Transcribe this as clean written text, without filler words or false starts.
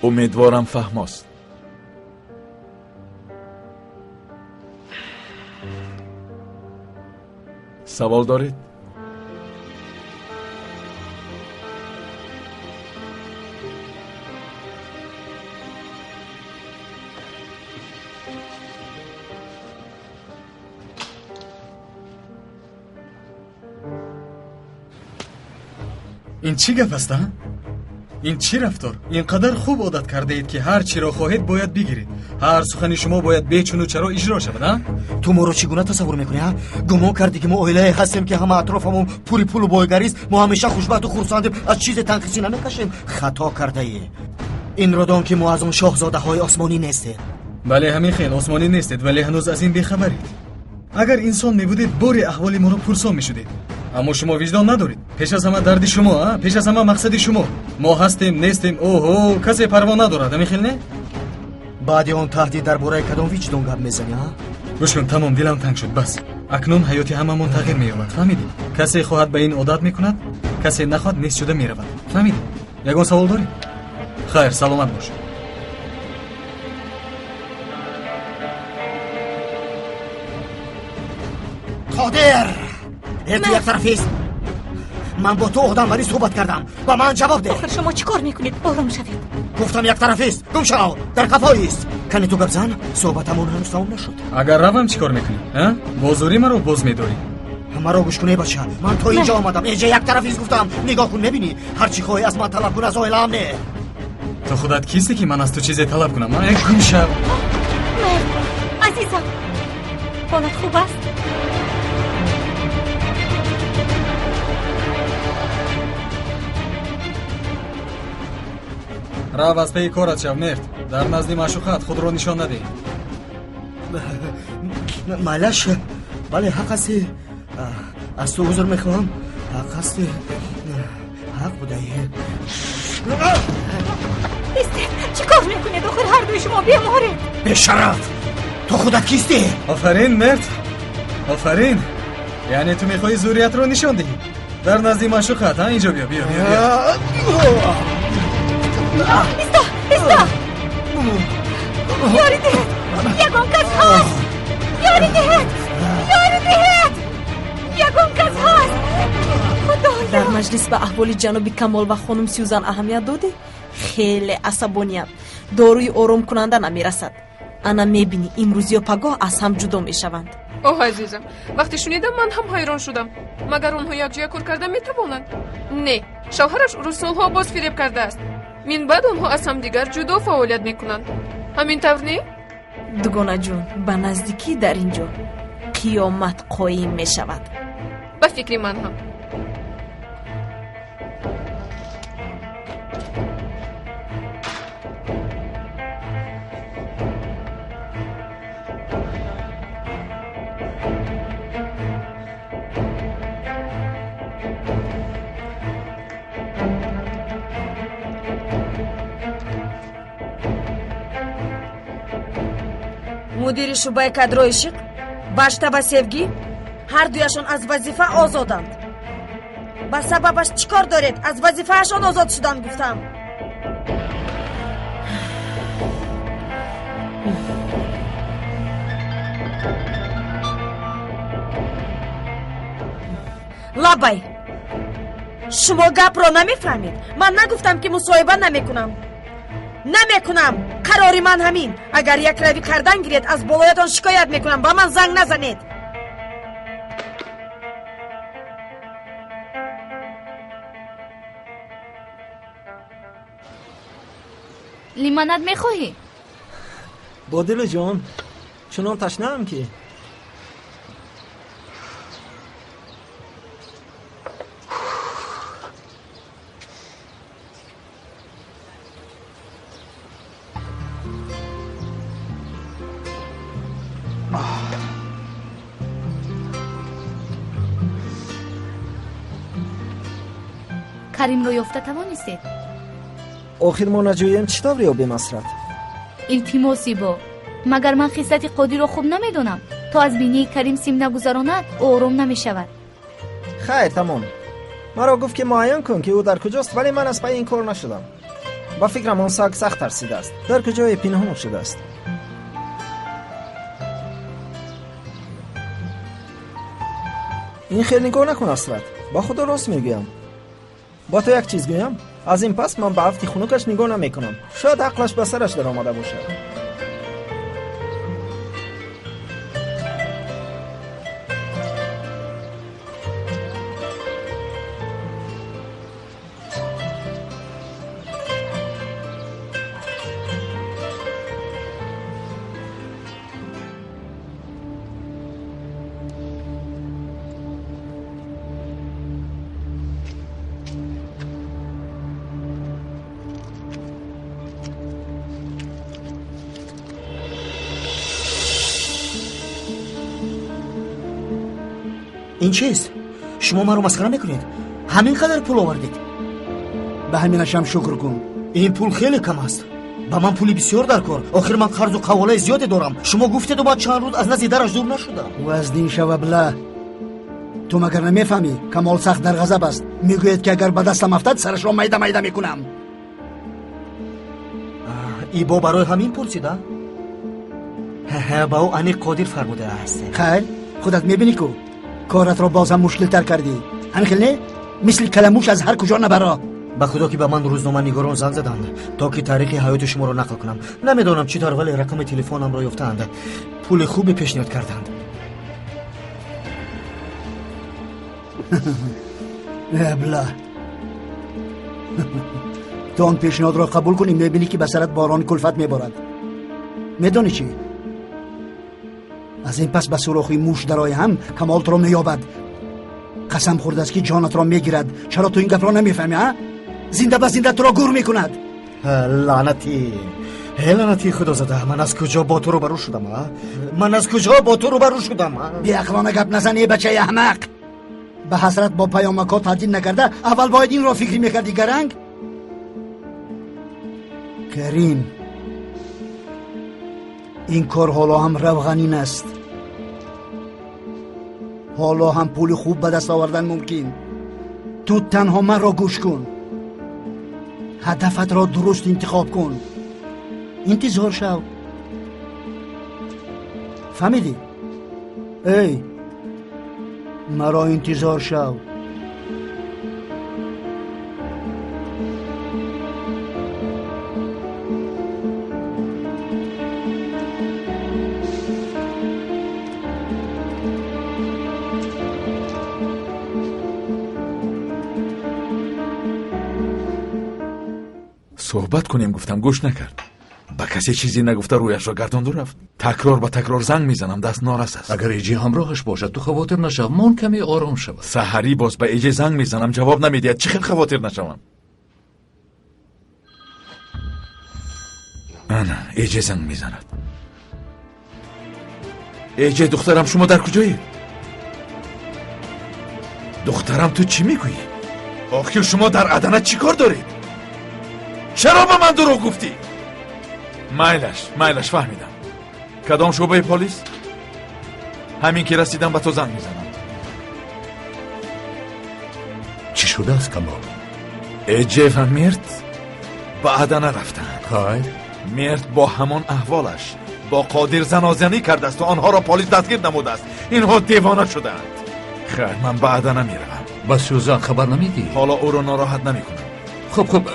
امیدوارم فهماست. سوال دارید؟ این چی گپ است؟ این چی رفتار؟ اینقدر خوب عادت کرده اید که هر چی را خواهید باید بگیرید. هر سخنی شما باید بچون و چرا اجرا شود. تو ما رو چگونه تصور میکنی؟ گمان کردی که ما عائله هستیم که همه اطرافمون پولی پول و بایگریست، ما همیشه خوشبخت و خرسندیم، از چیز تنقیصی نمیکشیم؟ خطا کرده ای. این را دان که ما از اون شاهزاده های آسمانی نیستیم. بله همین خیلی آسمانی نیستید، ولی هنوز از این بیخبرید. اگر انسان میبودید بار احوال ما رو پرسان میشدید، اما شما وجدان ندارید. پیش از همه درد شما، پیش از همه مقصد شما. ما هستیم نیستیم، اوهو کسی پروا ندارد. همین خیلی نه؟ بعد اون تهدید درباره کدام وجدان گپ میزنی؟ گوش کن، تمام دلم تنگ شد. بس اکنون حیات هممون تغییر مییابد. فهمیدید؟ کسی خواهد به این عادت میکند، کسی نخواهد نیست شده میرود. فهمیدید؟ یگان سوال دارید؟ خیر، سلامت باشید. قادر تو یک طرفیست. من با تو آدموری صحبت کردم، با من جواب ده. آخر شما چیکار میکنید؟ آرام شوید. گفتم یک طرفیست. گم شو، در قفاییست. کنی تو گپ زن، صحبتمون هنوز تمام نشد. اگر روم چیکار میکنی؟ بازوری مرا باز میداری؟ مرا گوش کنی بچه، من تو اینجا آمدم، اینجا یک طرفیست گفتم. نگاه کن میبینی هر چی خواهی از من طلب کن، از عائله‌ام نه. تو خودت کیستی که من از تو چیزی طلب کنم؟ من گم شو. عزیزم حالت خوب است؟ رو از پی کارت شو مرد. در نزد معشوقت خود رو نشان نده. مالش بله حق هستی، از تو عذر میخوام. حق هستی، حق بوده. چی کار میکنید؟ آخر هر دوی شما بیمارید. به شرف، تو خودت کیستی؟ آفرین مرد، آفرین. یعنی تو میخوای زوریت رو نشان دهی در نزد معشوقت؟ اینجا بیا بیا بیا بیا. ایستا یاری دهید، یکم کس هست. یاری دهید، یکم کس هست. خدایا. در مجلس به احوال جناب کمال و خانم سوزان اهمیت دادی؟ خیلی عصبانیت، داروی آرام کننده نمیرسد. انا میبینی امروز یا پگاه از هم جدا میشوند. اوه عزیزم، وقتی شنیدم من هم حیران شدم. مگر اونها یک جای کار کرده میتوانند؟ نه، شوهرش رو سالها باز فریب کرده است. من بعد اونها از هم دیگر جدا فعالیت میکنند. همین طور نه؟ دوگانه جون، به نزدیکی در اینجا قیامت قایم میشود. به فکر من هم. мудири шӯъбаи кадрои ишқ башта ва севгӣ ҳар дуяшон аз вазифа озоданд. ба сабабаш чӣ кор доред? аз вазифаашон озод шуданд гуфтам. лабай, шумо гапро намефаҳмед? ман нагуфтам ки мусоҳиба намекунам. қарори ман ҳамин. агар як равӣ кардан гиред, аз болоятон шикоят мекунам. ба ман занг назанед. لیموناد میخواهی؟ با دل جان، چنان تشنه‌ام که. کریم رو یافته توانستید؟ آخر ما نجویم چطور یا به مصرف؟ التماسی با مگر من خصلت قادی رو خوب نمیدونم؟ تا از بینی کریم سیم نگذراند او آروم نمیشود. خیر تمام. مرا گفت که معین کن که او در کجاست، ولی من از پای این کار نشدم. با فکرم آن سگ سخت ترسیده است. در کجای پنهان شده است؟ این خیلی نگاه نکن اسرت. با خدا راست میگویم. با تو یک چیز گویم، از این پس من به هفتی خنکش نگاه نمیکنم. شاید عقلش به سرش در آمده باشه. این چیست؟ شما ما رو مسخره میکنید؟ همینقدر پول آوردید؟ به همینش هم شکر کن. این پول خیلی کم است. با من پولی بسیار درکار. آخر من قرض و قواله زیادی دارم. شما گفتید و بعد چند روز از نزد درش دور نشدم. و از دین شو بله. تو مگر نمیفهمی کمال سخت در غضب است. میگوید که اگر به دستم افتد سرش را میده میده میکنم. ای با برای همین پرسیده؟ با او انی قادر فرموده است. خیر خودت میبینی کو کارت را باز هم مشکل تر کردی. همین نه مثل کلموش از هر کجا نبرا. به خدا که به من روزنامه نگاران زنگ زدند تا که تاریخ حیات شما را نقل کنم. نمیدانم چطور ولی رقم تلفنم را یافتند. پول خوبی پیشنهاد کردند. بله. تو آن پیشنهاد را قبول کنی میبینی که به سرت باران کلفت میبارد. میدانی چی؟ از این پس به سوراخی موش درای هم کمال تو را مییابد. قسم خورده است که جانت را میگیرد. چرا تو این گپ را نمیفهمی ها؟ زنده به زنده تو را گور میکند. لعنتی خدا زده. من از کجا با تو روبرو شدم ها؟ من از کجا با تو روبرو شدم ها؟ بی عقلانه گپ نزنی بچه احمق. به حسرت با پیامکات تعجیل نکرده اول باید این را فکری میکردی گرنگ. کریم این کار حالا هم روغنین است. حالا هم پول خوب به دست آوردن ممکن. تو تنها من را گوش کن. هدفت را درست انتخاب کن. انتظار شو. فهمیدی؟ ای مرا انتظار شو. صحبت کنیم گفتم گوش نکرد. با کسی چیزی نگفته رویش را گرداند و رفت. تکرار به تکرار زنگ میزنم دست نارس است. اگر ایجی همراهش باشد تو خواطر نشو. من کمی آرام شود. سحری باز به ایجی زنگ میزنم جواب نمیدهد. چه خیلی خواطر نشوم. انا ایجی زنگ میزند. ایجی دخترم شما در کجایی؟ دخترم تو چی میگویی؟ آخر شما در عدنه چی کار دارید؟ چرا به من دروغ گفتی؟ میلش فهمیدم. کدام شعبه پلیس؟ همین که رسیدم به تو زنگ میزنم. چی شده است کمال؟ ایجی و مرد به عدنه رفتن. خیر مرد با همان احوالش با قادر زنازنی کرده است و آنها را پلیس دستگیر نموده است. اینها دیوانه شدند. خیر من به عدنه میروم. بس سوزن خبر نمیدی؟ حالا او را ناراحت نمیکنم. خب